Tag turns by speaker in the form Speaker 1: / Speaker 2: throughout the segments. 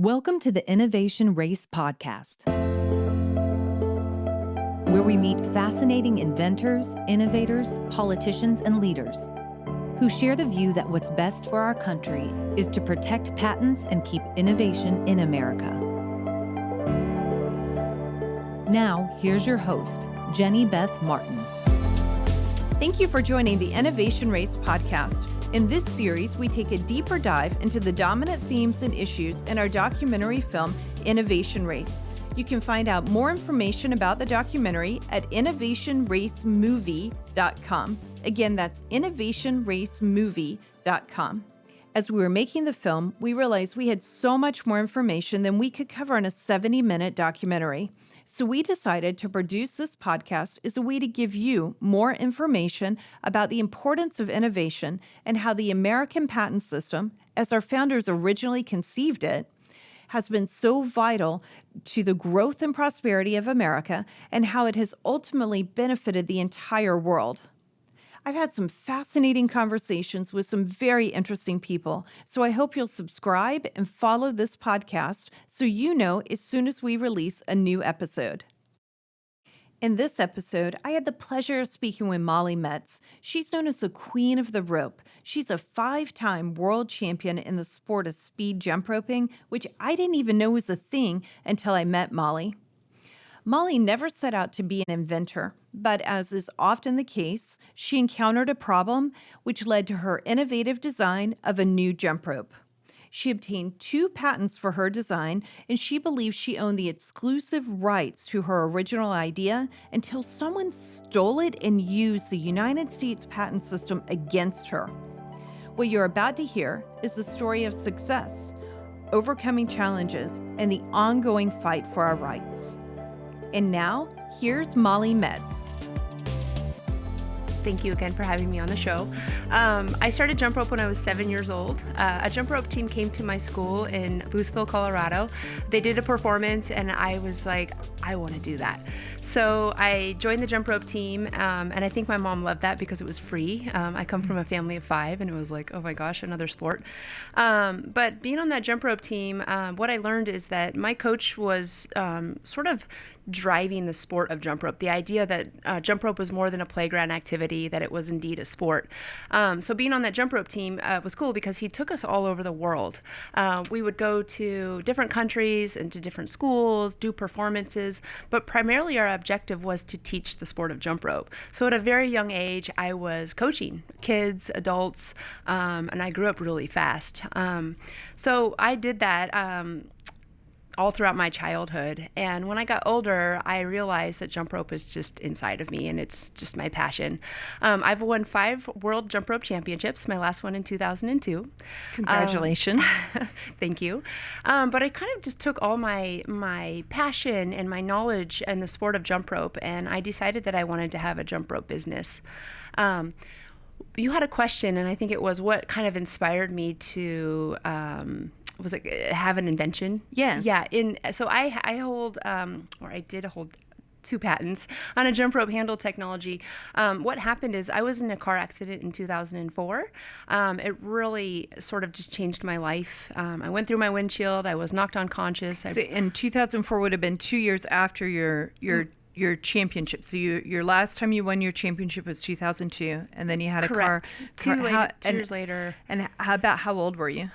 Speaker 1: Welcome to the Innovation Race podcast, where we meet fascinating inventors, innovators, politicians, and leaders who share the view that what's best for our country is to protect patents and keep innovation in America. Now, here's your host, Jenny Beth Martin.
Speaker 2: Thank you for joining the Innovation Race podcast. In this series, we take a deeper dive into the dominant themes and issues in our documentary film, Innovation Race. You can find out more information about the documentary at innovationracemovie.com. Again, that's innovationracemovie.com. As we were making the film, we realized we had so much more information than we could cover in a 70-minute documentary. So we decided to produce this podcast as a way to give you more information about the importance of innovation and how the American patent system, as our founders originally conceived it, has been so vital to the growth and prosperity of America and how it has ultimately benefited the entire world. I've had some fascinating conversations with some very interesting people, so I hope you'll subscribe and follow this podcast so you know as soon as we release a new episode. In this episode, I had the pleasure of speaking with Molly Metz. She's known as the Queen of the Rope. She's a 5-time world champion in the sport of speed jump roping, which I didn't even know was a thing until I met Molly. Molly never set out to be an inventor, but as is often the case, she encountered a problem which led to her innovative design of a new jump rope. She obtained 2 patents for her design, and she believes she owned the exclusive rights to her original idea until someone stole it and used the United States patent system against her. What you're about to hear is the story of success, overcoming challenges, and the ongoing fight for our rights. And now, here's Molly Metz.
Speaker 3: Thank you again for having me on the show. I started jump rope when I was 7 years old. A jump rope team came to my school in Louisville, Colorado. They did a performance and I was like, I want to do that. So I joined the jump rope team and I think my mom loved that because it was free. I come from a family of 5 and it was like, oh my gosh, another sport. But being on that jump rope team, what I learned is that my coach was sort of driving the sport of jump rope. The idea that jump rope was more than a playground activity, that it was indeed a sport. So being on that jump rope team was cool because he took us all over the world. We would go to different countries and to different schools, do performances, but primarily our objective was to teach the sport of jump rope. So at a very young age, I was coaching kids, adults, and I grew up really fast. So I did that all throughout my childhood. And when I got older, I realized that jump rope is just inside of me and it's just my passion. I've won 5 world jump rope championships, my last one in 2002.
Speaker 2: Congratulations.
Speaker 3: Thank you. But I kind of just took all my passion and my knowledge in the sport of jump rope, and I decided that I wanted to have a jump rope business. You had a question, and I think it was what kind of inspired me to was it have an invention?
Speaker 2: Yes.
Speaker 3: Yeah. So I hold, or I did hold 2 patents on a jump rope handle technology. What happened is I was in a car accident in 2004. It really sort of just changed my life. I went through my windshield. I was knocked unconscious.
Speaker 2: So in 2004 would have been 2 years after your championship. So your last time you won your championship was 2002, and then you had a
Speaker 3: Correct.
Speaker 2: car.
Speaker 3: 2 years later.
Speaker 2: And how old were you?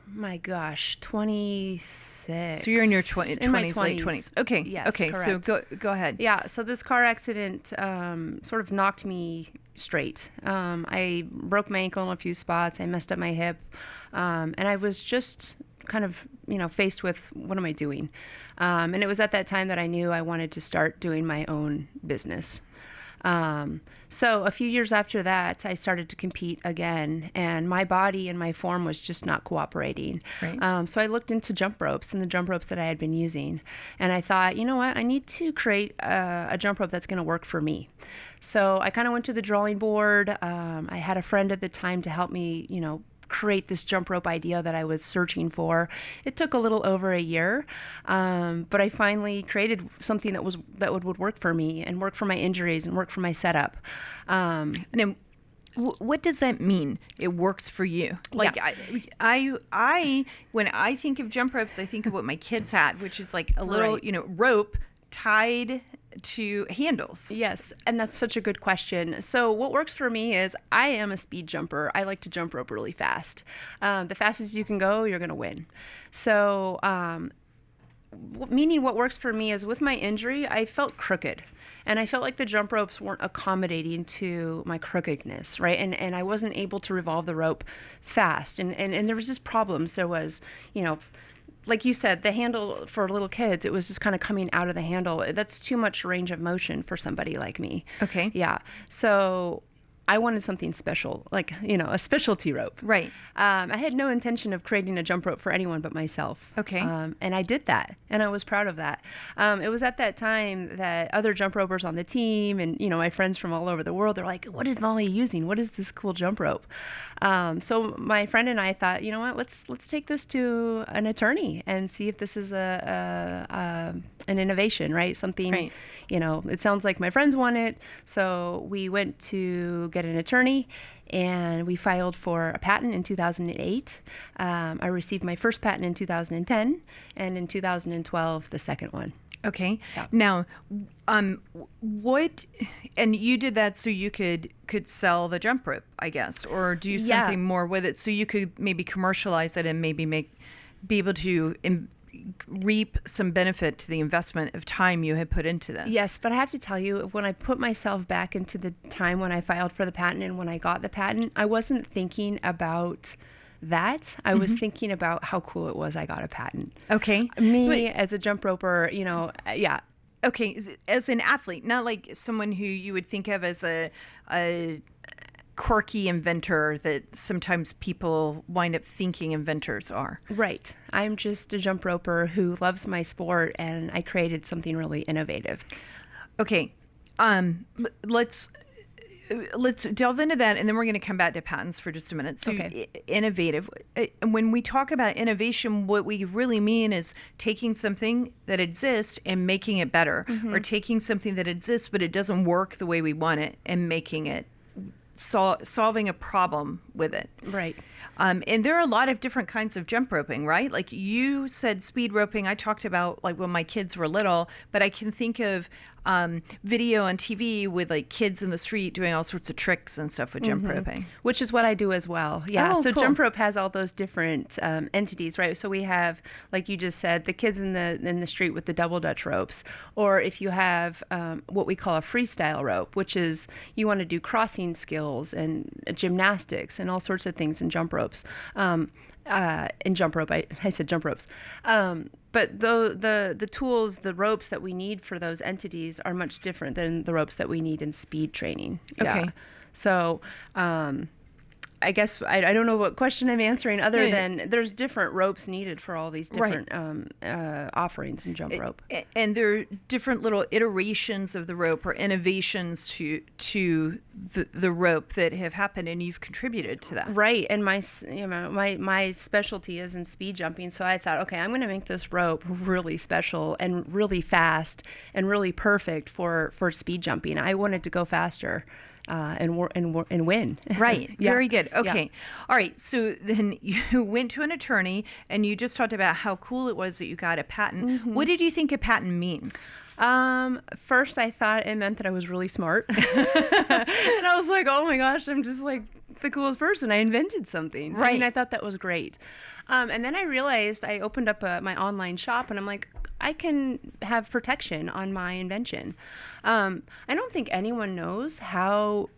Speaker 3: My gosh, 26.
Speaker 2: So you're in your 20s,
Speaker 3: in my
Speaker 2: late
Speaker 3: 20s.
Speaker 2: 20s. Okay.
Speaker 3: Yes,
Speaker 2: okay.
Speaker 3: correct.
Speaker 2: So go ahead.
Speaker 3: Yeah. So this car accident sort of knocked me straight. I broke my ankle in a few spots. I messed up my hip, and I was just kind of faced with what am I doing? And it was at that time that I knew I wanted to start doing my own business. So a few years after that, I started to compete again, and my body and my form was just not cooperating.
Speaker 2: Right.
Speaker 3: So I looked into jump ropes and the jump ropes that I had been using, and I thought, you know what, I need to create a jump rope that's going to work for me. So I kind of went to the drawing board. I had a friend at the time to help me, create this jump rope idea that I was searching for. It took a little over a year, but I finally created something that would work for me and work for my injuries and work for my setup.
Speaker 2: And What does that mean? It works for you. Like I when I think of jump ropes, I think of what my kids had, which is like a little, rope tied to handles.
Speaker 3: Yes, and that's such a good question. So what works for me is I am a speed jumper. I like to jump rope really fast. The fastest you can go, you're going to win. So meaning what works for me is with my injury, I felt crooked. And I felt like the jump ropes weren't accommodating to my crookedness, right? And I wasn't able to revolve the rope fast. And there was just problems. There was, like you said, the handle for little kids, it was just kind of coming out of the handle. That's too much range of motion for somebody like me.
Speaker 2: Okay.
Speaker 3: Yeah. So I wanted something special, like, a specialty rope.
Speaker 2: Right.
Speaker 3: I had no intention of creating a jump rope for anyone but myself.
Speaker 2: Okay.
Speaker 3: And I did that, and I was proud of that. It was at that time that other jump ropers on the team and, my friends from all over the world, they're like, what is Molly using? What is this cool jump rope? So my friend and I thought, you know what, let's take this to an attorney and see if this is an innovation, right? Something,
Speaker 2: right.
Speaker 3: It sounds like my friends want it. So we went to get an attorney, and we filed for a patent in 2008. I received my first patent in 2010, and in 2012, the second one.
Speaker 2: Okay.
Speaker 3: Yeah.
Speaker 2: Now, and you did that so you could sell the jump rope, I guess, or do something more with it so you could maybe commercialize it and maybe be able to reap some benefit to the investment of time you had put into this.
Speaker 3: Yes, but I have to tell you, when I put myself back into the time when I filed for the patent and when I got the patent, I wasn't thinking about that. I was thinking about how cool it was I got a patent.
Speaker 2: Okay.
Speaker 3: Me as a jump roper, yeah.
Speaker 2: Okay, as an athlete, not like someone who you would think of as a quirky inventor that sometimes people wind up thinking inventors are.
Speaker 3: Right. I'm just a jump roper who loves my sport, and I created something really innovative.
Speaker 2: Okay. Let's delve into that, and then we're going to come back to patents for just a minute. So
Speaker 3: okay.
Speaker 2: Innovative. When we talk about innovation, what we really mean is taking something that exists and making it better, or taking something that exists but it doesn't work the way we want it and making it solving a problem with it.
Speaker 3: Right.
Speaker 2: And there are a lot of different kinds of jump roping, right? Like you said, speed roping. I talked about like when my kids were little, but I can think of video on TV with like kids in the street doing all sorts of tricks and stuff with jump roping.
Speaker 3: Which is what I do as well. Yeah.
Speaker 2: Oh,
Speaker 3: so
Speaker 2: cool.
Speaker 3: jump rope has all those different entities, right? So we have, like you just said, the kids in the street with the double Dutch ropes, or if you have what we call a freestyle rope, which is you want to do crossing skills and gymnastics and all sorts of things in jump ropes. In jump rope, I said jump ropes. But the tools, the ropes that we need for those entities are much different than the ropes that we need in speed training. Yeah.
Speaker 2: Okay.
Speaker 3: So I guess I don't know what question I'm answering other than there's different ropes needed for all these different offerings in jump rope.
Speaker 2: And there are different little iterations of the rope or innovations to the rope that have happened, and you've contributed to that.
Speaker 3: Right. And my specialty is in speed jumping. So I thought, okay, I'm going to make this rope really special and really fast and really perfect for speed jumping. I wanted to go faster. And win.
Speaker 2: Right.
Speaker 3: Yeah.
Speaker 2: Very good. Okay.
Speaker 3: Yeah.
Speaker 2: All right. So then you went to an attorney and you just talked about how cool it was that you got a patent. What did you think a patent means?
Speaker 3: First I thought it meant that I was really smart. And I was like, oh my gosh, I'm just like the coolest person. I invented something.
Speaker 2: Right.
Speaker 3: I mean, I thought that was great. And then I realized I opened up my online shop, and I'm like, I can have protection on my invention. I don't think anyone knows how,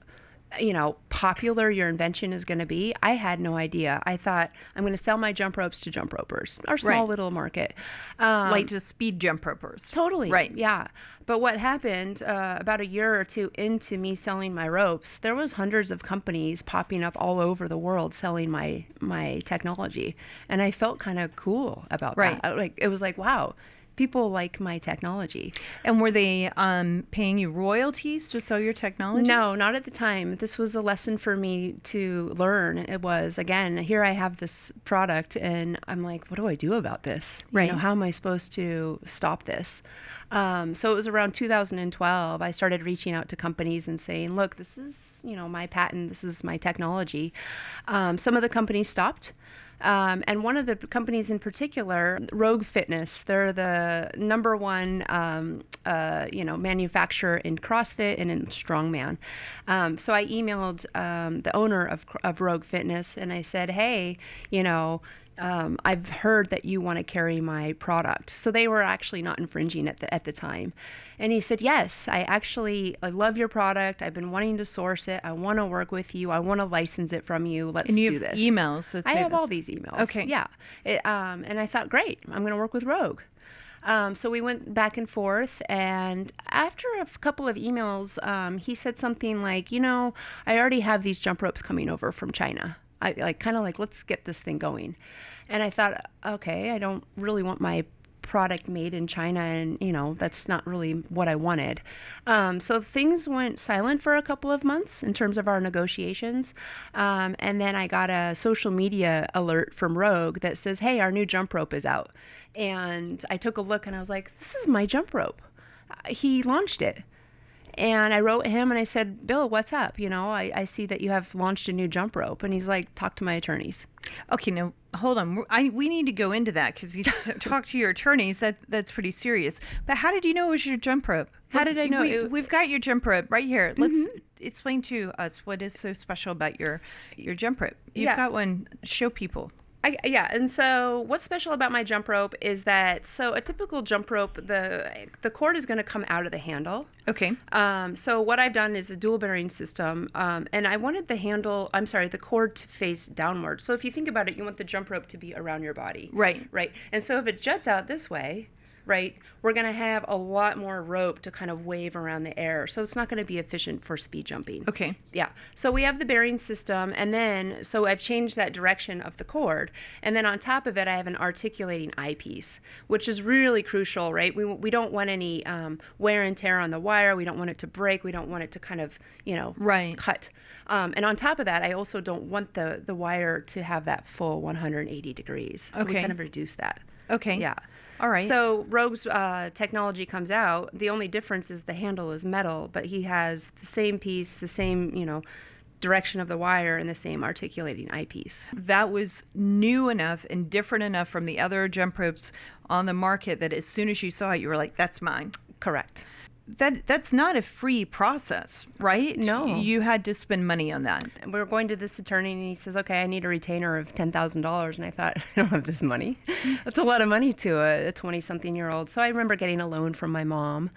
Speaker 3: popular your invention is going to be. I had no idea. I thought I'm going to sell my jump ropes to jump ropers, our small little market.
Speaker 2: Like to speed jump ropers.
Speaker 3: Totally.
Speaker 2: Right.
Speaker 3: Yeah. But what happened about a year or two into me selling my ropes, there was hundreds of companies popping up all over the world selling my technology. And I felt kind of cool about that. Like, it was like, wow, people like my technology.
Speaker 2: And were they paying you royalties to sell your technology?
Speaker 3: No, not at the time. This was a lesson for me to learn. It was, again, here I have this product and I'm like, what do I do about this?
Speaker 2: Right.
Speaker 3: How am I supposed to stop this? So it was around 2012, I started reaching out to companies and saying, look, this is, my patent, this is my technology. Some of the companies stopped. And one of the companies in particular, Rogue Fitness, they're the number one, manufacturer in CrossFit and in strongman. So I emailed the owner of Rogue Fitness and I said, hey, I've heard that you want to carry my product. So they were actually not infringing at the time. And he said, yes, I love your product. I've been wanting to source it. I want to work with you. I want to license it from you. Let's do this.
Speaker 2: Emails.
Speaker 3: I have all these emails.
Speaker 2: Okay.
Speaker 3: Yeah. And I thought, great, I'm going to work with Rogue. So we went back and forth, and after a couple of emails, he said something like, I already have these jump ropes coming over from China. Let's get this thing going. And I thought, okay, I don't really want my product made in China, and that's not really what I wanted. So things went silent for a couple of months in terms of our negotiations. And then I got a social media alert from Rogue that says, hey, our new jump rope is out. And I took a look and I was like, this is my jump rope. He launched it. And I wrote him and I said, Bill, what's up? I see that you have launched a new jump rope. And he's like, talk to my attorneys.
Speaker 2: Okay, now hold on. We need to go into that because you talk to your attorneys. That's pretty serious. But how did you know it was your jump rope?
Speaker 3: How did I know?
Speaker 2: We've got your jump rope right here. Let's explain to us what is so special about your jump rope. You've got one. Show people.
Speaker 3: And so what's special about my jump rope is that, so a typical jump rope, the cord is going to come out of the handle.
Speaker 2: Okay.
Speaker 3: So what I've done is a dual bearing system, and I wanted the cord to face downward. So if you think about it, you want the jump rope to be around your body.
Speaker 2: Right.
Speaker 3: Right. And so if it juts out this way, right, we're going to have a lot more rope to kind of wave around the air. So it's not going to be efficient for speed jumping.
Speaker 2: Okay.
Speaker 3: Yeah. So we have the bearing system, and then, so I've changed that direction of the cord. And then on top of it, I have an articulating eyepiece, which is really crucial, right? We don't want any wear and tear on the wire. We don't want it to break. We don't want it to kind of,
Speaker 2: right.
Speaker 3: cut. And on top of that, I also don't want the wire to have that full 180 degrees. So we kind of reduce that.
Speaker 2: Okay.
Speaker 3: Yeah.
Speaker 2: All right.
Speaker 3: So Rogue's technology comes out. The only difference is the handle is metal, but he has the same piece, the same, direction of the wire, and the same articulating eyepiece.
Speaker 2: That was new enough and different enough from the other jump ropes on the market that as soon as you saw it, you were like, that's mine.
Speaker 3: Correct.
Speaker 2: That's not a free process, right?
Speaker 3: No.
Speaker 2: You had to spend money on that.
Speaker 3: We were going to this attorney, and he says, okay, I need a retainer of $10,000. And I thought, I don't have this money. That's a lot of money to a 20-something-year-old. So I remember getting a loan from my mom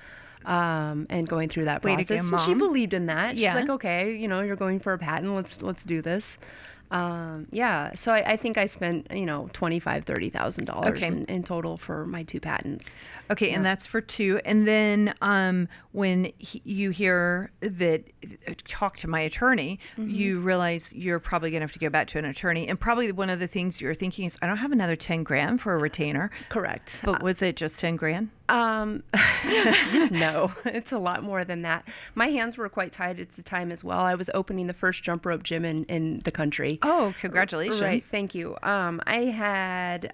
Speaker 3: and going through that process.
Speaker 2: Way to go, Mom.
Speaker 3: She believed in that.
Speaker 2: Yeah.
Speaker 3: She's like, okay, you're going for a patent. Let's do this. So I think I spent, $25,000-$30,000 in total for my 2 patents.
Speaker 2: Okay, and that's for 2. And then when you hear that, talk to my attorney, you realize you're probably going to have to go back to an attorney. And probably one of the things you're thinking is, I don't have another 10 grand for a retainer.
Speaker 3: Correct.
Speaker 2: But was it just 10 grand?
Speaker 3: No, it's a lot more than that. My hands were quite tied at the time as well. I was opening the first jump rope gym in the country.
Speaker 2: Oh, congratulations.
Speaker 3: Right, thank you. I had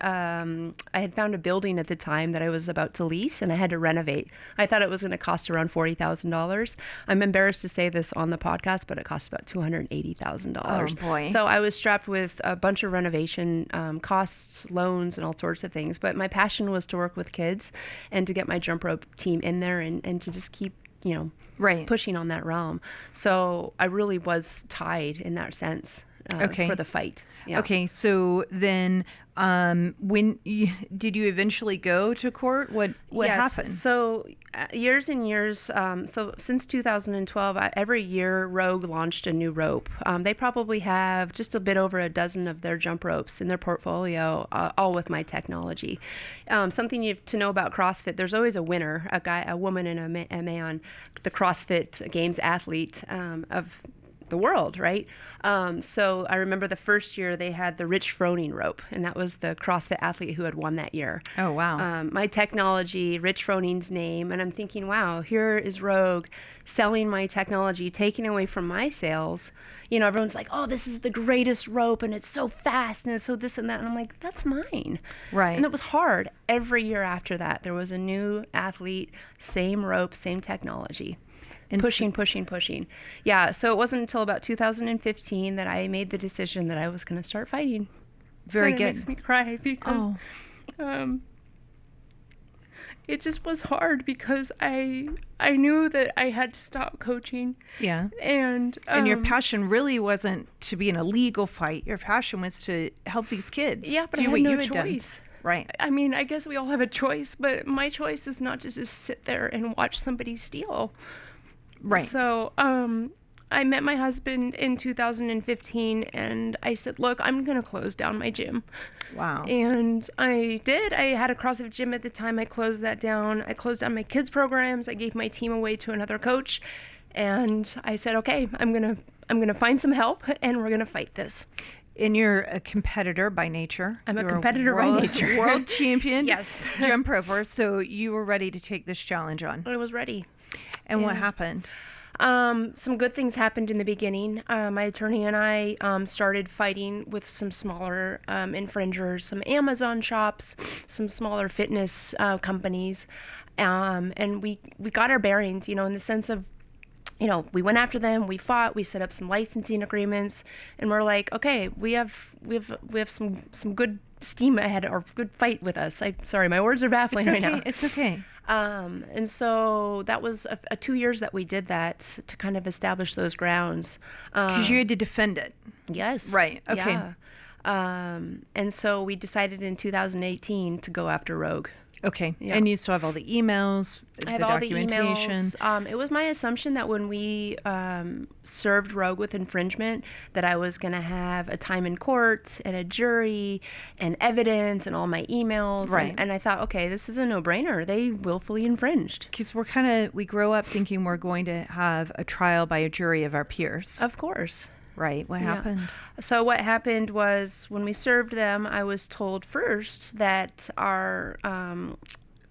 Speaker 3: found a building at the time that I was about to lease, and I had to renovate. I thought it was going to cost around $40,000. I'm embarrassed to say this on the podcast, but it cost about $280,000.
Speaker 2: Oh, boy.
Speaker 3: So I was strapped with a bunch of renovation costs, loans, and all sorts of things. But my passion was to work with kids and to get my jump rope team in there and to just keep, pushing on that realm. So I really was tied in that sense for the fight. Yeah.
Speaker 2: Okay, so then did you eventually go to court? What happened?
Speaker 3: So years and years, so since 2012, every year Rogue launched a new rope. They probably have just a bit over a dozen of their jump ropes in their portfolio, all with my technology. Something you have to know about CrossFit, there's always a winner, a guy, a woman, and a man, the CrossFit Games athlete of the world, right? So I remember the first year they had the Rich Froning rope, and that was the CrossFit athlete who had won that year.
Speaker 2: Oh, wow.
Speaker 3: My technology, Rich Froning's name, and I'm thinking, wow, here is Rogue selling my technology, taking away from my sales. You know, everyone's like, oh, this is the greatest rope, and it's so fast, and it's so this and that. And I'm like, that's mine.
Speaker 2: Right.
Speaker 3: And it was hard. Every year after that, there was a new athlete, same rope, same technology.
Speaker 2: And
Speaker 3: pushing. Yeah, so it wasn't until about 2015 that I made the decision that I was going to start fighting.
Speaker 2: Very
Speaker 3: and
Speaker 2: good.
Speaker 3: It makes me cry because it just was hard because I knew that I had to stop coaching.
Speaker 2: Yeah.
Speaker 3: And
Speaker 2: your passion really wasn't to be in a legal fight. Your passion was to help these kids.
Speaker 3: Yeah, but
Speaker 2: do
Speaker 3: I
Speaker 2: what
Speaker 3: had no
Speaker 2: you had done.
Speaker 3: choice.
Speaker 2: Right.
Speaker 3: I mean, I guess we all have a choice, but my choice is not to just sit there and watch somebody steal.
Speaker 2: Right.
Speaker 3: So I met my husband in 2015, and I said, look, I'm going to close down my gym.
Speaker 2: Wow.
Speaker 3: And I did. I had a CrossFit gym at the time. I closed that down. I closed down my kids' programs. I gave my team away to another coach. And I said, okay, I'm gonna find some help, and we're going to fight this.
Speaker 2: And you're a competitor by nature.
Speaker 3: I'm a
Speaker 2: You're
Speaker 3: competitor by nature.
Speaker 2: World champion.
Speaker 3: Yes.
Speaker 2: Jump roper. So you were ready to take this challenge on.
Speaker 3: I was ready.
Speaker 2: And what happened?
Speaker 3: Some good things happened in the beginning. My attorney and I started fighting with some smaller infringers, some Amazon shops, some smaller fitness companies. And we got our bearings, in the sense of, we went after them, we fought, we set up some licensing agreements, and we're like, okay, we have some good steam ahead, or good fight with us. Sorry, my words are baffling right now.
Speaker 2: It's okay.
Speaker 3: And so that was a 2 years that we did that to kind of establish those grounds.
Speaker 2: Because you had to defend it.
Speaker 3: Yes.
Speaker 2: Right. Okay.
Speaker 3: Yeah. And so we decided in 2018 to go after Rogue.
Speaker 2: Okay.
Speaker 3: Yeah.
Speaker 2: And you still have all the emails,
Speaker 3: I have
Speaker 2: the
Speaker 3: all
Speaker 2: documentation.
Speaker 3: the emails. It was my assumption that when we served Rogue with infringement, that I was going to have a time in court and a jury and evidence and all my emails.
Speaker 2: Right.
Speaker 3: And I thought, okay, this is a no-brainer. They willfully infringed.
Speaker 2: Because we grow up thinking we're going to have a trial by a jury of our peers.
Speaker 3: Of course.
Speaker 2: Right. What happened?
Speaker 3: So what happened was when we served them, I was told first that our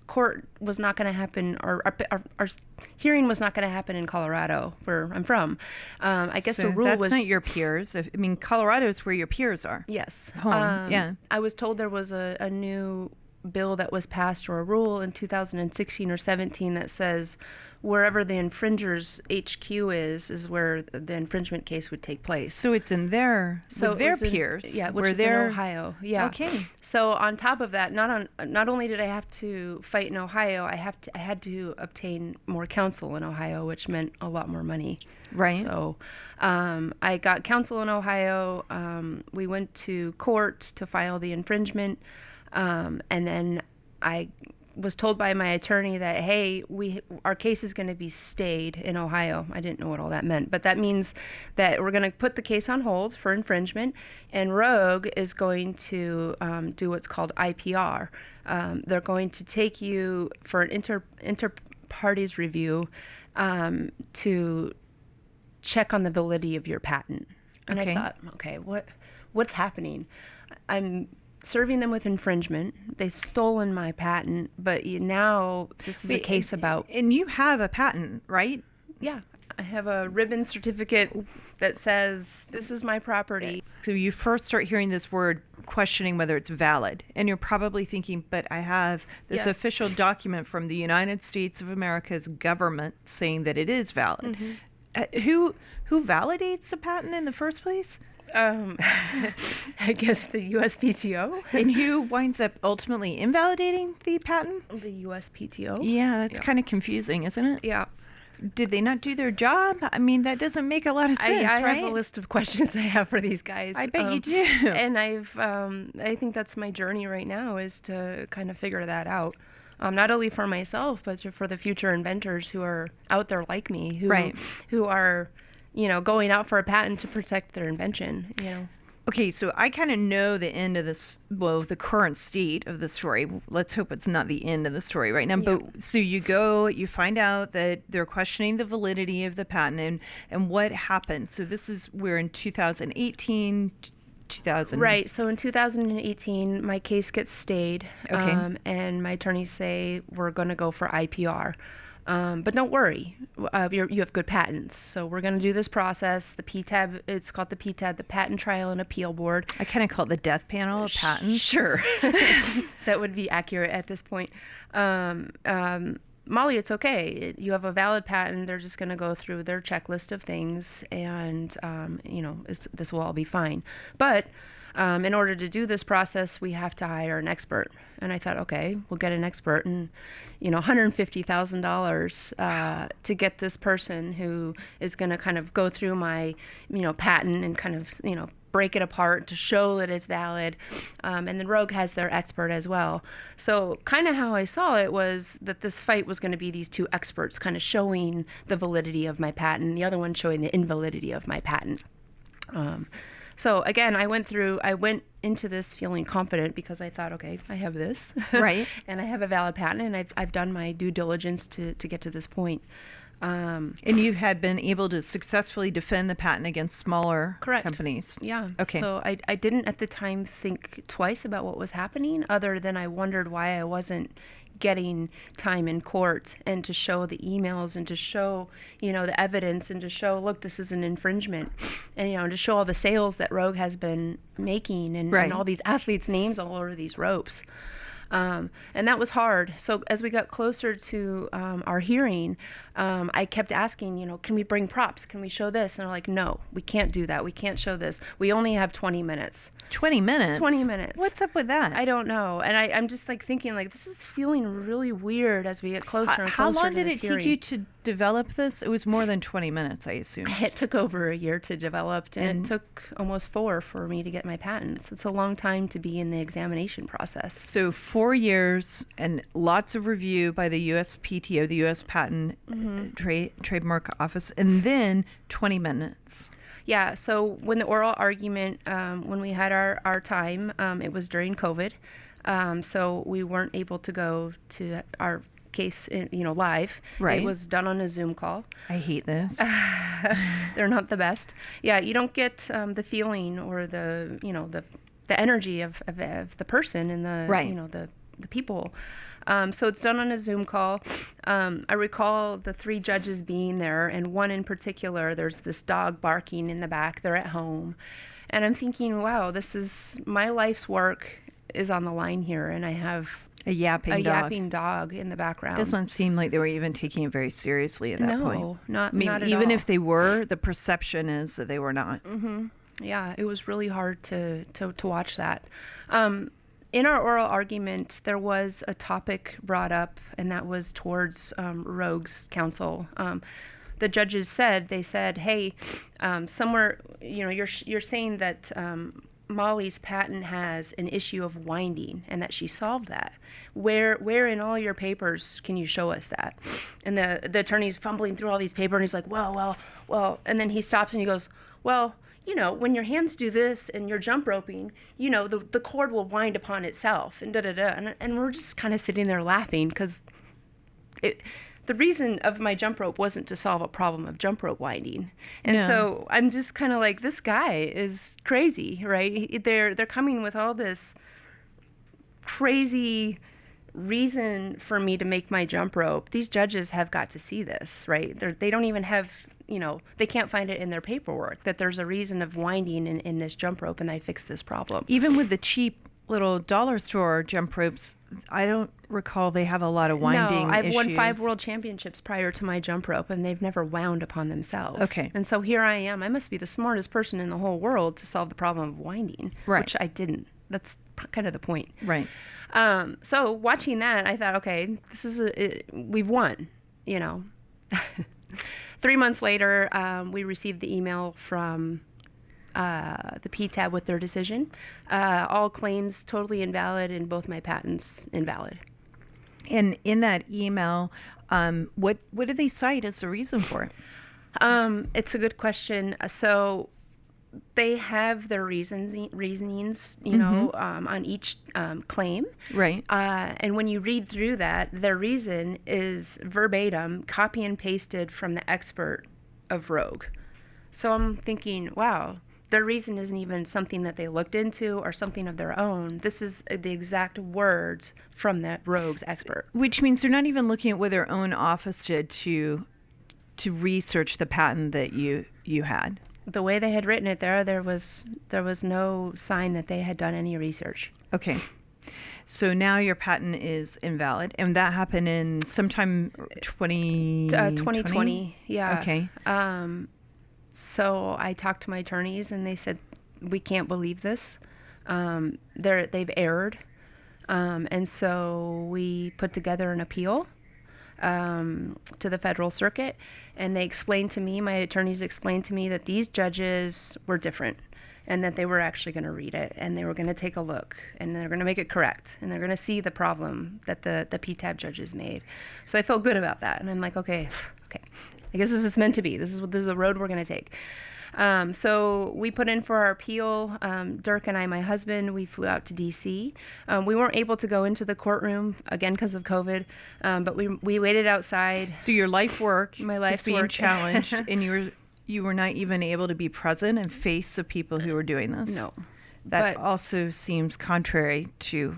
Speaker 3: court was not going to happen, or our hearing was not going to happen in Colorado, where I'm from. I guess the rule
Speaker 2: that's
Speaker 3: was...
Speaker 2: That's not your peers. I mean, Colorado is where your peers are.
Speaker 3: Yes.
Speaker 2: Home, yeah.
Speaker 3: I was told there was a new bill that was passed, or a rule in 2016 or 17 that says wherever the infringer's HQ is where the infringement case would take place.
Speaker 2: So it's in their peers.
Speaker 3: Yeah, which is in Ohio. Yeah.
Speaker 2: Okay.
Speaker 3: So on top of that, not only did I have to fight in Ohio, I had to obtain more counsel in Ohio, which meant a lot more money.
Speaker 2: Right.
Speaker 3: So I got counsel in Ohio. We went to court to file the infringement, and then I was told by my attorney that, hey, our case is going to be stayed in Ohio. I didn't know what all that meant, but that means that we're going to put the case on hold for infringement, and Rogue is going to do what's called IPR. They're going to take you for an inter-parties review to check on the validity of your patent. And
Speaker 2: Okay.
Speaker 3: I thought, okay, what's happening? I'm serving them with infringement. They've stolen my patent, but now this is a case about...
Speaker 2: And you have a patent, right?
Speaker 3: Yeah. I have a ribbon certificate that says this is my property.
Speaker 2: So you first start hearing this word, questioning whether it's valid. And you're probably thinking, but I have this official document from the United States of America's government saying that it is valid. Mm-hmm. Who validates the patent in the first place?
Speaker 3: I guess the USPTO.
Speaker 2: And who winds up ultimately invalidating the patent?
Speaker 3: The USPTO.
Speaker 2: Yeah, that's kind of confusing, isn't it?
Speaker 3: Yeah.
Speaker 2: Did they not do their job? I mean, that doesn't make a lot of sense,
Speaker 3: I
Speaker 2: right?
Speaker 3: have a list of questions I have for these guys.
Speaker 2: I bet you do.
Speaker 3: And I think that's my journey right now, is to kind of figure that out. Not only for myself, but for the future inventors who are out there like me, who are, going out for a patent to protect their invention,
Speaker 2: Okay, so I kind of know the end of this, well, the current state of the story. Let's hope it's not the end of the story right now.
Speaker 3: Yeah.
Speaker 2: But so you go, you find out that they're questioning the validity of the patent and what happened. So we're in 2018, 2000.
Speaker 3: Right. So in 2018, my case gets stayed.
Speaker 2: Okay.
Speaker 3: And my attorneys say, we're going to go for IPR. But don't worry, you have good patents. So we're going to do this process. The PTAB, it's called the PTAB, the Patent Trial and Appeal Board.
Speaker 2: I kind of call it the death panel of patents.
Speaker 3: Sure. That would be accurate at this point. Molly, it's okay. You have a valid patent. They're just going to go through their checklist of things, and this will all be fine. But in order to do this process, we have to hire an expert. And I thought, okay, we'll get an expert, and $150,000 to get this person who is going to kind of go through my patent and kind of break it apart to show that it's valid. And then Rogue has their expert as well. So kind of how I saw it was that this fight was going to be these two experts kind of showing the validity of my patent, the other one showing the invalidity of my patent. So again, I went into this feeling confident because I thought, okay, I have this,
Speaker 2: right,
Speaker 3: and I have a valid patent, and I've done my due diligence to get to this point.
Speaker 2: And you had been able to successfully defend the patent against smaller companies.
Speaker 3: Yeah.
Speaker 2: Okay.
Speaker 3: So I didn't at the time think twice about what was happening, other than I wondered why I wasn't getting time in court and to show the emails and to show, the evidence and to show, look, this is an infringement, and, to show all the sales that Rogue has been making and all these athletes' names all over these ropes. And that was hard. So as we got closer to our hearing, I kept asking, can we bring props? Can we show this? And they're like, no, we can't do that. We can't show this. We only have 20 minutes.
Speaker 2: 20 minutes?
Speaker 3: 20 minutes.
Speaker 2: What's up with that?
Speaker 3: I don't know. And I'm just thinking this is feeling really weird as we get closer and closer
Speaker 2: How long
Speaker 3: to
Speaker 2: did
Speaker 3: this
Speaker 2: it
Speaker 3: hearing.
Speaker 2: take you to develop this? It was more than 20 minutes, I assume.
Speaker 3: It took over a year to develop, and it took almost 4 for me to get my patents. It's a long time to be in the examination process.
Speaker 2: So 4 years and lots of review by the USPTO, the U.S. Patent Trademark Office, and then 20 minutes.
Speaker 3: Yeah, so when the oral argument, when we had our time, it was during COVID, so we weren't able to go to our case, live.
Speaker 2: Right.
Speaker 3: It was done on a Zoom call.
Speaker 2: I hate this.
Speaker 3: They're not the best. Yeah, you don't get the feeling or the energy of the person and the people. So it's done on a Zoom call. I recall the 3 judges being there, and one in particular, there's this dog barking in the back. They're at home. And I'm thinking, wow, my life's work is on the line here, and I have
Speaker 2: a yapping
Speaker 3: dog in the background.
Speaker 2: Doesn't seem like they were even taking it very seriously at that point.
Speaker 3: No, not at
Speaker 2: even
Speaker 3: all.
Speaker 2: if they were, the perception is that they were not.
Speaker 3: Mm-hmm. Yeah, it was really hard to watch that. In our oral argument, there was a topic brought up, and that was towards Rogue's counsel. The judges said, hey, somewhere, you're saying that Molly's patent has an issue of winding and that she solved that. Where in all your papers can you show us that? And the attorney's fumbling through all these papers, and he's like, well, and then he stops and he goes, well, when your hands do this and you're jump roping, the cord will wind upon itself, and and we're just kind of sitting there laughing because the reason of my jump rope wasn't to solve a problem of jump rope winding. And so I'm just kind of like, this guy is crazy, right? They're coming with all this crazy reason for me to make my jump rope. These judges have got to see this, right? They don't even have, they can't find it in their paperwork that there's a reason of winding in this jump rope, and I fixed this problem.
Speaker 2: Even with the cheap little dollar store jump ropes, I don't recall they have a lot of winding
Speaker 3: I've
Speaker 2: issues.
Speaker 3: won 5 world championships prior to my jump rope, and they've never wound upon themselves.
Speaker 2: Okay.
Speaker 3: And so here I am. I must be the smartest person in the whole world to solve the problem of winding, which I didn't. That's kind of the point.
Speaker 2: Right.
Speaker 3: So watching that, I thought, okay, we've won, 3 months later, we received the email from the PTAB with their decision. All claims totally invalid, and both my patents invalid.
Speaker 2: And in that email, what did they cite as the reason for it?
Speaker 3: It's a good question. So they have their reasonings, you know, on each claim.
Speaker 2: Right.
Speaker 3: And when you read through that, their reason is verbatim, copy and pasted from the expert of Rogue. So I'm thinking, wow, their reason isn't even something that they looked into or something of their own. This is the exact words from that Rogue's expert.
Speaker 2: Which means they're not even looking at what their own office did to research the patent that you had.
Speaker 3: The way they had written it there was no sign that they had done any research.
Speaker 2: Okay. So now your patent is invalid, and that happened in sometime
Speaker 3: 2020. Yeah.
Speaker 2: Okay.
Speaker 3: So I talked to my attorneys, and they said, we can't believe this. They've erred. And so we put together an appeal to the federal circuit, and they explained to me, my attorneys explained to me that these judges were different, and that they were actually going to read it, and they were going to take a look, and they're going to make it correct, and they're going to see the problem that the PTAB judges made. So I felt good about that, and I'm like, okay, I guess this is meant to be. This is a road we're going to take. So we put in for our appeal. Dirk and I, my husband, we flew out to D.C. We weren't able to go into the courtroom, again, because of COVID, but we waited outside.
Speaker 2: So your life work
Speaker 3: My life's
Speaker 2: is being
Speaker 3: work.
Speaker 2: challenged, and you were not even able to be present and face the people who were doing this.
Speaker 3: No.
Speaker 2: That
Speaker 3: But-
Speaker 2: also seems contrary to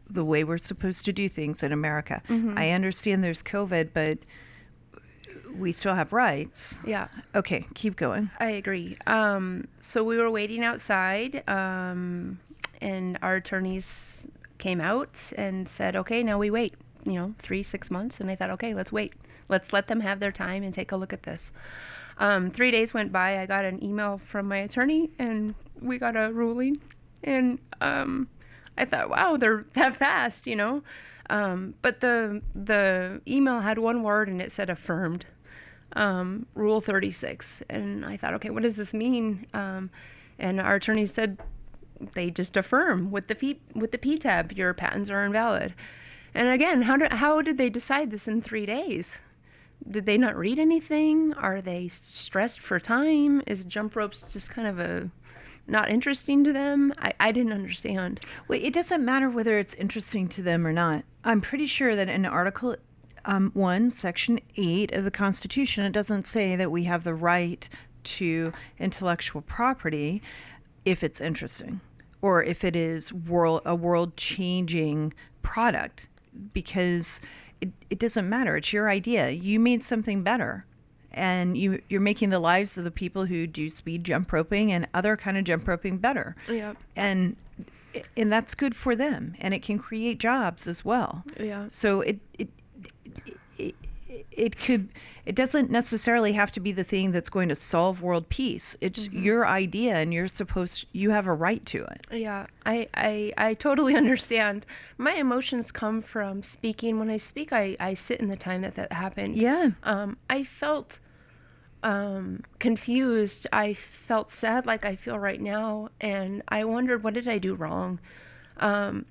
Speaker 2: the way we're supposed to do things in America. I understand there's COVID, but we still have rights.
Speaker 3: Yeah.
Speaker 2: Okay, keep going.
Speaker 3: I agree. So we were waiting outside, and our attorneys came out and said, okay, now we wait, 3-6 months. And I thought, okay, let's wait. Let's let them have their time and take a look at this. 3 days went by. I got an email from my attorney, and we got a ruling. And I thought, wow, they're that fast, But the email had one word, and it said affirmed. Rule 36. And I thought, okay, what does this mean? And our attorney said they just affirm with the PTAB, your patents are invalid. And again, how did they decide this in 3 days? Did they not read anything? Are they stressed for time? Is jump ropes just kind of not interesting to them? I didn't understand.
Speaker 2: Well, it doesn't matter whether it's interesting to them or not. I'm pretty sure that in Article 1, Section 8 of the Constitution, it doesn't say that we have the right to intellectual property if it's interesting or if it is a world-changing product, because it doesn't matter. It's your idea. You made something better, and you're making the lives of the people who do speed jump roping and other kind of jump roping better.
Speaker 3: Yeah.
Speaker 2: And that's good for them, and it can create jobs as well.
Speaker 3: Yeah.
Speaker 2: So it doesn't necessarily have to be the thing that's going to solve world peace. It's your idea, and you have a right to it.
Speaker 3: Yeah, I totally understand. My emotions come from speaking. When I speak, I sit in the time that happened.
Speaker 2: Yeah.
Speaker 3: I felt confused. I felt sad like I feel right now, and I wondered, what did I do wrong? And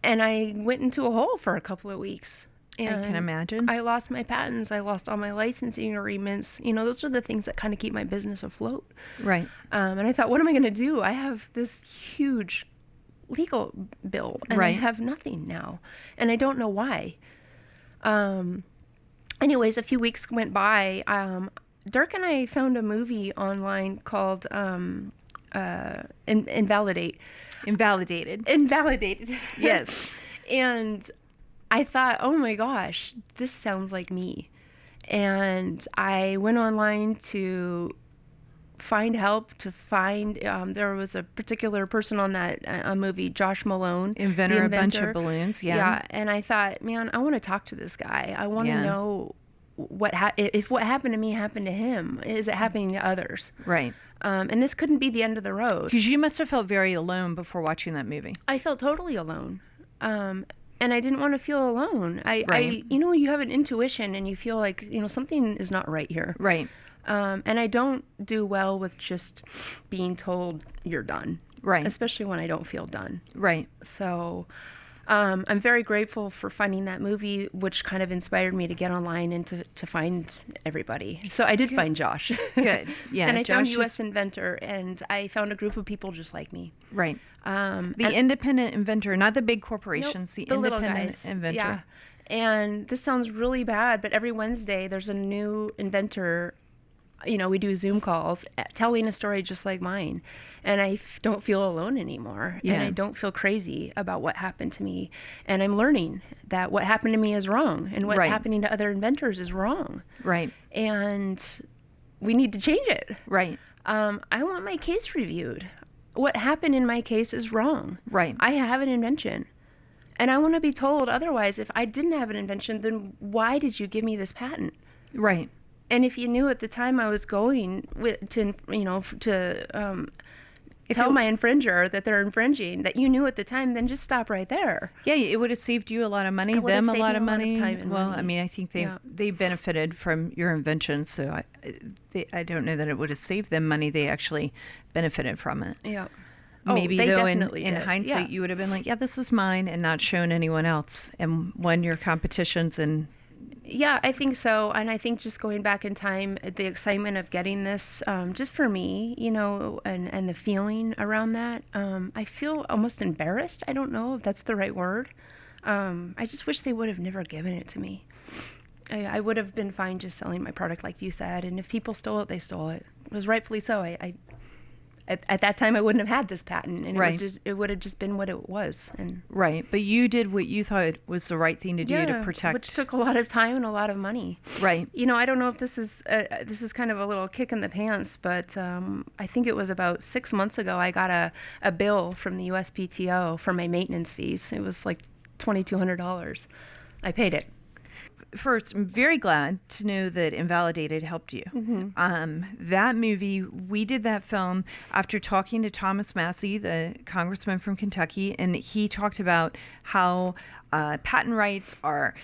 Speaker 3: I went into a hole for a couple of weeks. And
Speaker 2: I can imagine.
Speaker 3: I lost my patents. I lost all my licensing agreements. Those are the things that kind of keep my business afloat.
Speaker 2: Right.
Speaker 3: And I thought, what am I going to do? I have this huge legal bill, and I have nothing now, and I don't know why. Anyways, a few weeks went by. Dirk and I found a movie online called Invalidated.
Speaker 2: Yes.
Speaker 3: And I thought, oh my gosh, this sounds like me. And I went online to find help, there was a particular person on that movie, Josh Malone.
Speaker 2: Inventor, a bunch of balloons,
Speaker 3: Yeah, and I thought, man, I want to talk to this guy. I want to know if what happened to me happened to him. Is it happening to others?
Speaker 2: Right.
Speaker 3: And this couldn't be the end of the road.
Speaker 2: Because you must have felt very alone before watching that movie.
Speaker 3: I felt totally alone. And I didn't want to feel alone. You have an intuition, and you feel like, something is not right here.
Speaker 2: Right.
Speaker 3: And I don't do well with just being told you're done.
Speaker 2: Right.
Speaker 3: Especially when I don't feel done.
Speaker 2: Right.
Speaker 3: So I'm very grateful for finding that movie, which kind of inspired me to get online and to find everybody. So I did find Josh.
Speaker 2: Good. Yeah.
Speaker 3: And I found
Speaker 2: Josh
Speaker 3: U.S. Inventor, and I found a group of people just like me.
Speaker 2: Right. The independent inventor, not the big corporations,
Speaker 3: Nope,
Speaker 2: the
Speaker 3: little
Speaker 2: independent
Speaker 3: guys.
Speaker 2: inventor.
Speaker 3: Yeah. And this sounds really bad, but every Wednesday there's a new inventor. We do Zoom calls telling a story just like mine. And I don't feel alone anymore.
Speaker 2: Yeah.
Speaker 3: And I don't feel crazy about what happened to me. And I'm learning that what happened to me is wrong. And what's
Speaker 2: Right.
Speaker 3: happening to other inventors is wrong.
Speaker 2: Right.
Speaker 3: And we need to change it.
Speaker 2: Right.
Speaker 3: I want my case reviewed. What happened in my case is wrong.
Speaker 2: Right.
Speaker 3: I have an invention. And I want to be told otherwise. If I didn't have an invention, then why did you give me this patent?
Speaker 2: Right.
Speaker 3: And if you knew at the time I was going tell my infringer that they're infringing, that you knew at the time, then just stop right there.
Speaker 2: Yeah, it would have saved you a lot of money,
Speaker 3: It would have
Speaker 2: them a
Speaker 3: saved
Speaker 2: lot
Speaker 3: me
Speaker 2: of
Speaker 3: a lot of
Speaker 2: money.
Speaker 3: time and
Speaker 2: Well,
Speaker 3: money.
Speaker 2: I mean, I think
Speaker 3: Yeah.
Speaker 2: they benefited from your invention, so I don't know that it would have saved them money. They actually benefited from it.
Speaker 3: Yeah.
Speaker 2: Maybe
Speaker 3: they
Speaker 2: though
Speaker 3: definitely
Speaker 2: in
Speaker 3: did.
Speaker 2: hindsight
Speaker 3: Yeah.
Speaker 2: you would have been like, yeah, this is mine, and not shown anyone else and won your competitions. And
Speaker 3: Yeah, I think so. And I think just going back in time, the excitement of getting this, just for me, and the feeling around that, I feel almost embarrassed. I don't know if that's the right word. I just wish they would have never given it to me. I would have been fine just selling my product like you said. And if people stole it, they stole it. It was rightfully so. At that time, I wouldn't have had this patent, and
Speaker 2: Right.
Speaker 3: it would have just been what it was. And
Speaker 2: right, but you did what you thought was the right thing to do to protect.
Speaker 3: which took a lot of time and a lot of money.
Speaker 2: Right.
Speaker 3: I don't know if this is kind of a little kick in the pants, but I think it was about 6 months ago I got a bill from the USPTO for my maintenance fees. It was like $2,200. I paid it.
Speaker 2: First, I'm very glad to know that Invalidated helped you. That movie, we did that film after talking to Thomas Massey, the congressman from Kentucky, and he talked about how patent rights are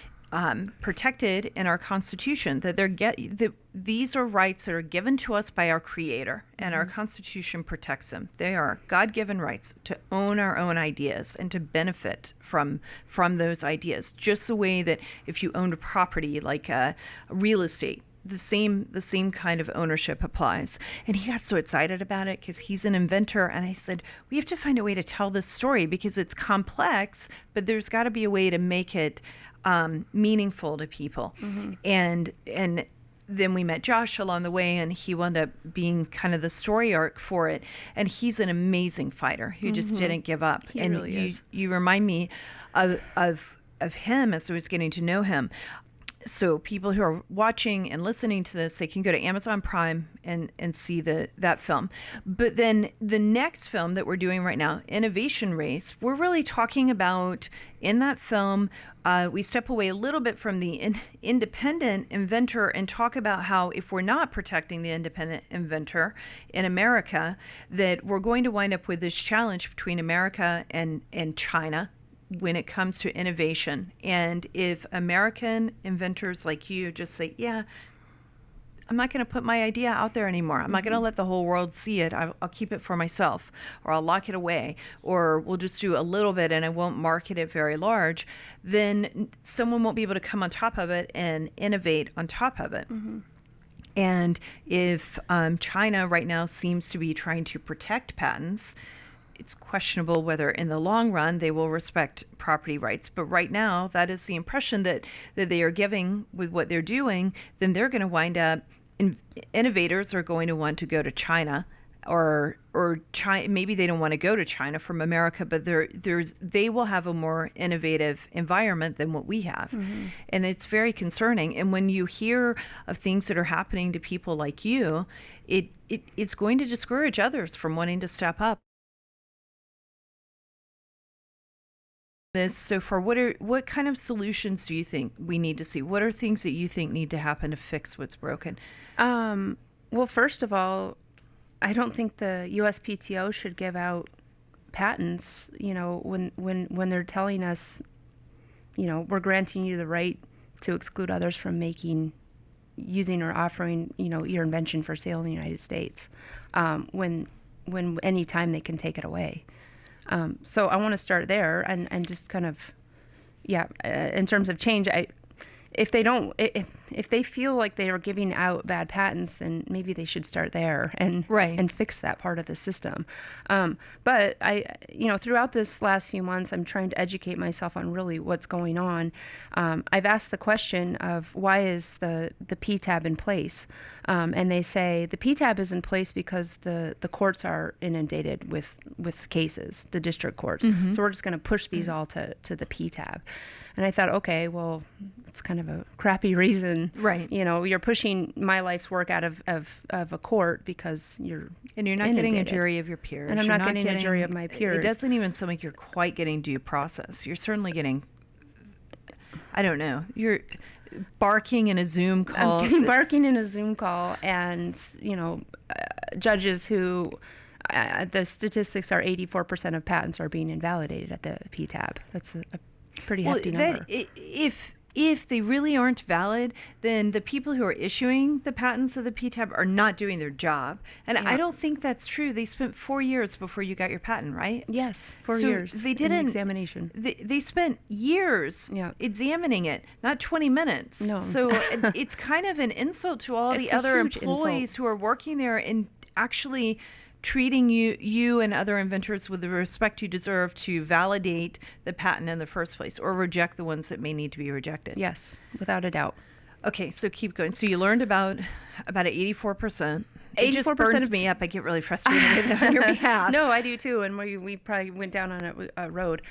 Speaker 2: protected in our Constitution, that these are rights that are given to us by our Creator, and our Constitution protects them. They are God-given rights to own our own ideas and to benefit from those ideas. Just the way that if you owned a property like real estate, the same kind of ownership applies. And he got so excited about it because he's an inventor. And I said, we have to find a way to tell this story because it's complex, but there's got to be a way to make it meaningful to people. And then we met Josh along the way, and he wound up being kind of the story arc for it. And he's an amazing fighter who just didn't give up.
Speaker 3: He
Speaker 2: and
Speaker 3: really is.
Speaker 2: You remind me of him as I was getting to know him. So people who are watching and listening to this, they can go to Amazon Prime and see that film. But then the next film that we're doing right now, Innovation Race, we're really talking about, in that film, we step away a little bit from the independent inventor and talk about how if we're not protecting the independent inventor in America, that we're going to wind up with this challenge between America and China when it comes to innovation. And if American inventors like you just say, yeah, I'm not going to put my idea out there anymore. I'm not going to let the whole world see it. I'll keep it for myself, or I'll lock it away, or we'll just do a little bit and I won't market it very large, then someone won't be able to come on top of it and innovate on top of it. And if China right now seems to be trying to protect patents, it's questionable whether in the long run they will respect property rights. But right now, that is the impression that they are giving with what they're doing. Then they're going to wind up, innovators are going to want to go to China, or China, maybe they don't want to go to China from America, but they will have a more innovative environment than what we have. And it's very concerning. And when you hear of things that are happening to people like you, it's going to discourage others from wanting to step up. This so far, what kind of solutions do you think we need to see? What are things that you think need to happen to fix what's broken?
Speaker 3: Well, first of all, I don't think the USPTO should give out patents, when they're telling us, we're granting you the right to exclude others from using or offering, your invention for sale in the United States, when any time they can take it away. So I want to start there and just kind of, in terms of change, if they feel like they are giving out bad patents, then maybe they should start there and fix that part of the system. But throughout this last few months, I'm trying to educate myself on really what's going on. I've asked the question of why is the PTAB in place? And they say the PTAB is in place because the courts are inundated with cases, the district courts.
Speaker 2: Mm-hmm.
Speaker 3: So we're just going to push these all to the PTAB. And I thought, okay, well, it's kind of a crappy reason.
Speaker 2: Right.
Speaker 3: You're pushing my life's work out of a court because you're
Speaker 2: not
Speaker 3: inundated.
Speaker 2: Getting a jury of your peers.
Speaker 3: And I'm not getting a jury of my peers.
Speaker 2: It doesn't even sound like you're quite getting due process. You're certainly getting, I don't know, you're barking in a Zoom call.
Speaker 3: I'm getting barking in a Zoom call and, judges who, the statistics are 84% of patents are being invalidated at the PTAB. That's a pretty hefty number.
Speaker 2: If they really aren't valid, then the people who are issuing the patents of the PTAB are not doing their job. And I don't think that's true. They spent 4 years before you got your patent, right?
Speaker 3: Yes, 4 years.
Speaker 2: They didn't
Speaker 3: in examination.
Speaker 2: They spent years examining it, not 20 minutes.
Speaker 3: No.
Speaker 2: So it's kind of an insult to all the other employees who are working there and actually treating you and other inventors with the respect you deserve to validate the patent in the first place or reject the ones that may need to be rejected.
Speaker 3: Yes, without a doubt.
Speaker 2: Okay, so keep going. So you learned about 84%. It just burns me up. I get really frustrated with it on your behalf.
Speaker 3: No, I do too. And we probably went down on a road.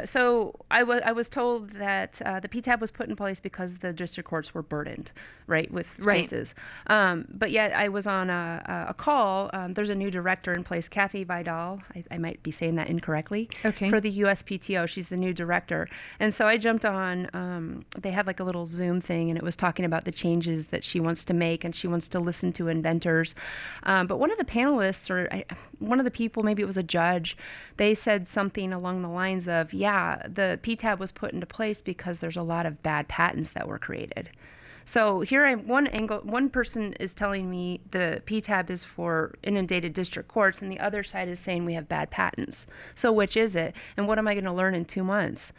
Speaker 3: So I was told that the PTAB was put in place because the district courts were burdened, with cases. But yet I was on a call. There's a new director in place, Kathy Vidal. I might be saying that incorrectly.
Speaker 2: Okay.
Speaker 3: For the USPTO, she's the new director. And so I jumped on. They had like a little Zoom thing, and it was talking about the changes that she wants to make, and she wants to listen to inventors. But one of the panelists, or one of the people, maybe it was a judge, they said something along the lines of, the PTAB was put into place because there's a lot of bad patents that were created. So here one person is telling me the PTAB is for inundated district courts, and the other side is saying we have bad patents. So which is it? And what am I going to learn in 2 months?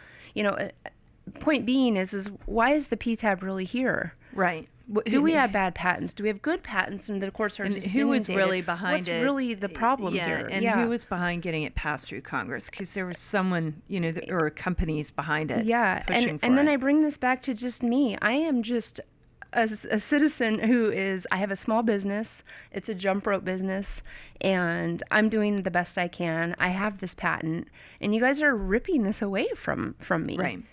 Speaker 3: Point being is why is the PTAB really here?
Speaker 2: Right.
Speaker 3: Do we have bad patents? Do we have good patents? And the courts are just
Speaker 2: who was
Speaker 3: inundated?
Speaker 2: really behind
Speaker 3: What's
Speaker 2: it?
Speaker 3: really the problem here?
Speaker 2: And who was behind getting it passed through Congress? Because there was someone, or companies behind it.
Speaker 3: Yeah, and then I bring this back to just me. I am just a citizen I have a small business. It's a jump rope business, and I'm doing the best I can. I have this patent, and you guys are ripping this away from me.
Speaker 2: Right.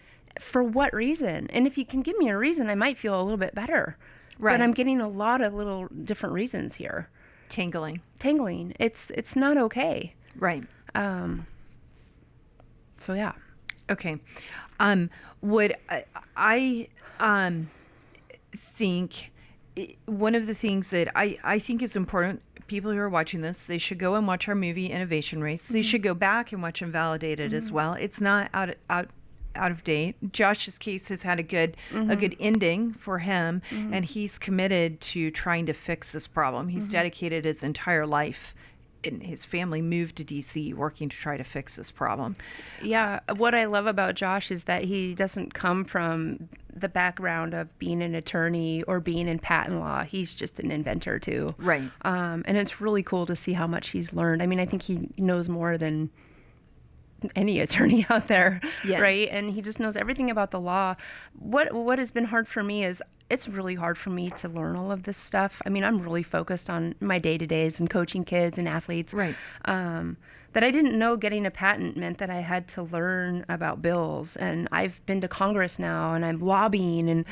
Speaker 3: For what reason? And if you can give me a reason, I might feel a little bit better. Right. But I'm getting a lot of little different reasons here.
Speaker 2: Tangling.
Speaker 3: It's not okay.
Speaker 2: Right.
Speaker 3: So yeah.
Speaker 2: Okay. What I think one of the things that I think is important, people who are watching this, they should go and watch our movie Innovation Race. Mm-hmm. They should go back and watch Invalidated as well. It's not out of date. Josh's case has had a good ending for him, and he's committed to trying to fix this problem. He's dedicated his entire life, and his family moved to DC working to try to fix this problem.
Speaker 3: Yeah, what I love about Josh is that he doesn't come from the background of being an attorney or being in patent law. He's just an inventor too.
Speaker 2: Right.
Speaker 3: And it's really cool to see how much he's learned. I mean, I think he knows more than any attorney out there, right? And he just knows everything about the law. What has been hard for me is it's really hard for me to learn all of this stuff. I mean, I'm really focused on my day-to-days and coaching kids and athletes. Right. That I didn't know getting a patent meant that I had to learn about bills. And I've been to Congress now, and I'm lobbying, and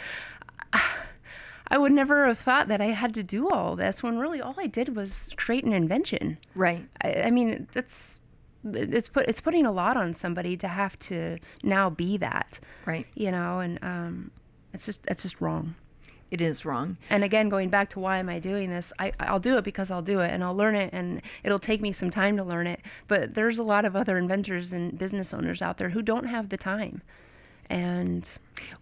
Speaker 3: I would never have thought that I had to do all this when really all I did was create an invention. Right. I mean, it's putting a lot on somebody to have to now be that, right? And it's just wrong.
Speaker 2: It is wrong.
Speaker 3: And again, going back to why am I doing this? I'll do it because I'll do it, and I'll learn it, and it'll take me some time to learn it. But there's a lot of other inventors and business owners out there who don't have the time, And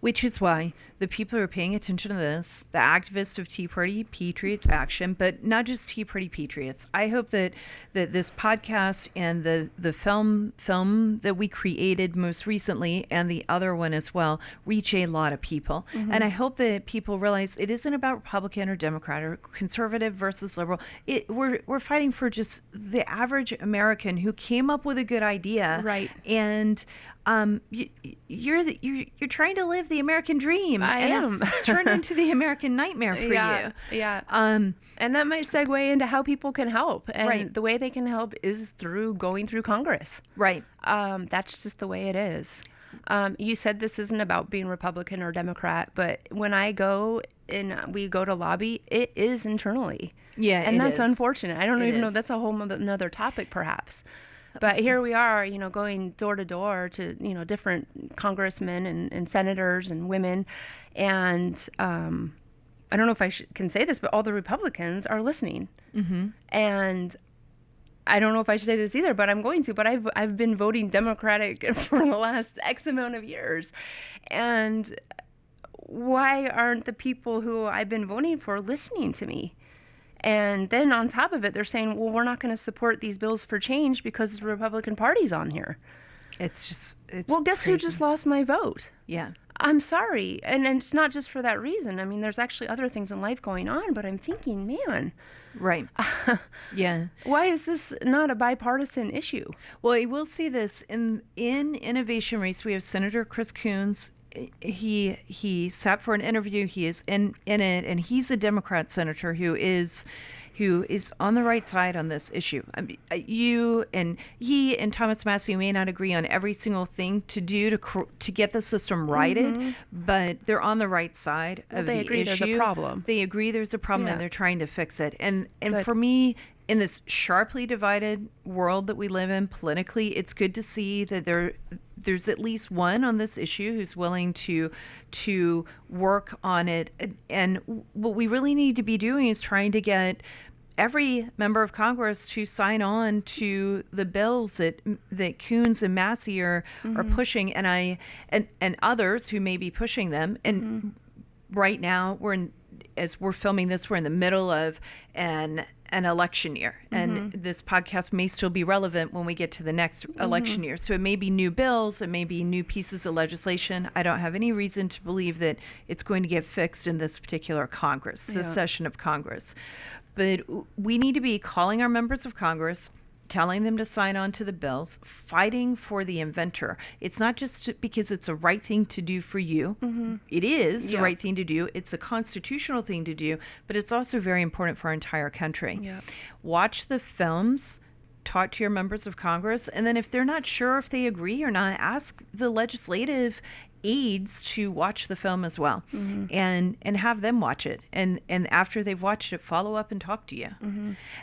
Speaker 2: which is why the people who are paying attention to this, the activists of Tea Party Patriots Action, but not just Tea Party Patriots, I hope that this podcast and the film that we created most recently and the other one as well reach a lot of people. And I hope that people realize it isn't about Republican or Democrat or conservative versus liberal. We're fighting for just the average American who came up with a good idea.
Speaker 3: Right.
Speaker 2: And you're trying to live the American dream.
Speaker 3: I
Speaker 2: and
Speaker 3: am.
Speaker 2: It's turned into the American nightmare for you.
Speaker 3: Yeah. And that might segue into how people can help. And
Speaker 2: Right.
Speaker 3: the way they can help is through going through Congress.
Speaker 2: Right.
Speaker 3: That's just the way it is. You said this isn't about being Republican or Democrat, but when I go and we go to lobby, it is internally.
Speaker 2: Yeah,
Speaker 3: and
Speaker 2: it
Speaker 3: that's
Speaker 2: is.
Speaker 3: unfortunate. I don't
Speaker 2: It
Speaker 3: even know.
Speaker 2: is.
Speaker 3: That's a whole another topic, perhaps. But here we are, going door to door to, different congressmen and senators and women. And I don't know if I can say this, but all the Republicans are listening. And I don't know if I should say this either, but I'm going to. But I've been voting Democratic for the last X amount of years. And why aren't the people who I've been voting for listening to me? And then on top of it, they're saying, well, we're not going to support these bills for change because the Republican Party's on here.
Speaker 2: It's
Speaker 3: Well, guess who
Speaker 2: crazy.
Speaker 3: just lost my vote?
Speaker 2: Yeah.
Speaker 3: I'm sorry. And it's not just for that reason. I mean, there's actually other things in life going on, but I'm thinking, man,
Speaker 2: Right. Yeah.
Speaker 3: why is this not a bipartisan issue?
Speaker 2: Well, I will see this in Innovation Race. We have Senator Chris Coons. He sat for an interview. He is in it, and he's a Democrat senator who is on the right side on this issue. I mean, you and he and Thomas Massey may not agree on every single thing to do to get the system righted, but they're on the right side of
Speaker 3: they
Speaker 2: the
Speaker 3: agree
Speaker 2: issue.
Speaker 3: there's a problem.
Speaker 2: They agree there's a problem,
Speaker 3: Yeah.
Speaker 2: and they're trying to fix it. And
Speaker 3: Good.
Speaker 2: for me, in this sharply divided world that we live in politically, it's good to see that there's at least one on this issue who's willing to work on it. And what we really need to be doing is trying to get every member of Congress to sign on to the bills that Coons and Massey are pushing, and others who may be pushing them. And right now, as we're filming this, we're in the middle of an election year, and this podcast may still be relevant when we get to the next election year. So it may be new bills, it may be new pieces of legislation. I don't have any reason to believe that it's going to get fixed in this particular Congress, this session of Congress. But we need to be calling our members of Congress, telling them to sign on to the bills, fighting for the inventor. It's not just because it's a right thing to do for you. It is the right thing to do. It's a constitutional thing to do, but it's also very important for our entire country.
Speaker 3: Yeah.
Speaker 2: Watch the films, talk to your members of Congress, and then if they're not sure if they agree or not, ask the legislative aides to watch the film as well, and have them watch it, and after they've watched it, follow up and talk to you.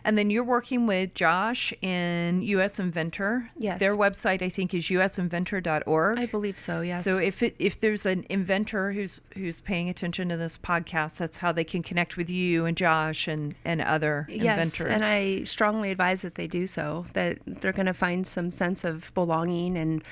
Speaker 2: And then you're working with Josh in US Inventor.
Speaker 3: Yes.
Speaker 2: Their website, I think, is usinventor.org.
Speaker 3: I believe so, yes.
Speaker 2: So if there's an inventor who's paying attention to this podcast, that's how they can connect with you and Josh and other inventors.
Speaker 3: Yes, and I strongly advise that they do so, that they're going to find some sense of belonging and,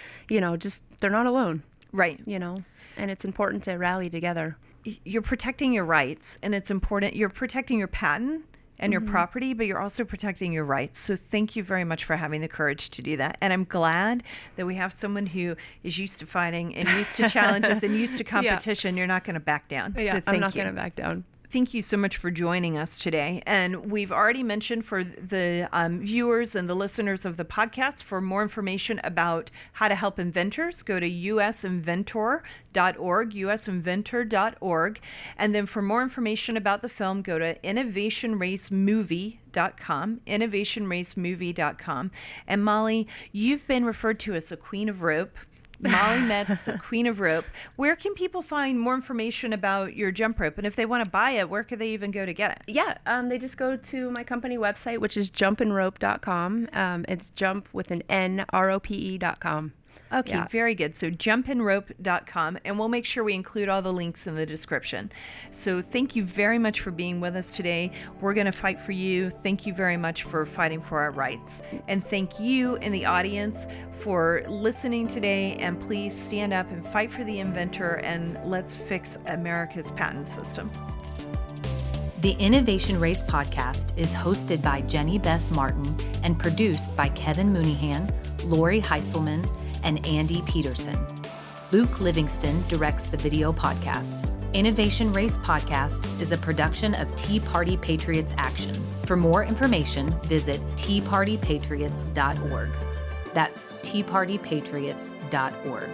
Speaker 3: just they're not alone.
Speaker 2: Right.
Speaker 3: And it's important to rally together.
Speaker 2: You're protecting your rights, and it's important. You're protecting your patent and your property, but you're also protecting your rights. So thank you very much for having the courage to do that. And I'm glad that we have someone who is used to fighting and used to challenges and used to competition. You're not going to back down. So thank
Speaker 3: I'm not
Speaker 2: you.
Speaker 3: going to back down.
Speaker 2: Thank you so much for joining us today. And we've already mentioned for the viewers and the listeners of the podcast, for more information about how to help inventors, go to usinventor.org, usinventor.org. And then for more information about the film, go to innovationracemovie.com, innovationracemovie.com. And Molly, you've been referred to as a queen of rope. Molly Metz, the Queen of Rope. Where can people find more information about your jump rope? And if they want to buy it, where could they even go to get it?
Speaker 3: Yeah, they just go to my company website, which is jumpandrope.com. It's jump with an N, ROPE.com.
Speaker 2: Okay,
Speaker 3: Yeah.
Speaker 2: very good. So jumpinrope.com, and we'll make sure we include all the links in the description. So thank you very much for being with us today. We're going to fight for you. Thank you very much for fighting for our rights. And thank you in the audience for listening today. And please stand up and fight for the inventor, and let's fix America's patent system.
Speaker 1: The Innovation Race podcast is hosted by Jenny Beth Martin and produced by Kevin Mooneyhan, Lori Heiselman, and Andy Peterson. Luke Livingston directs the video podcast. Innovation Race podcast is a production of Tea Party Patriots Action. For more information, visit teapartypatriots.org. That's teapartypatriots.org.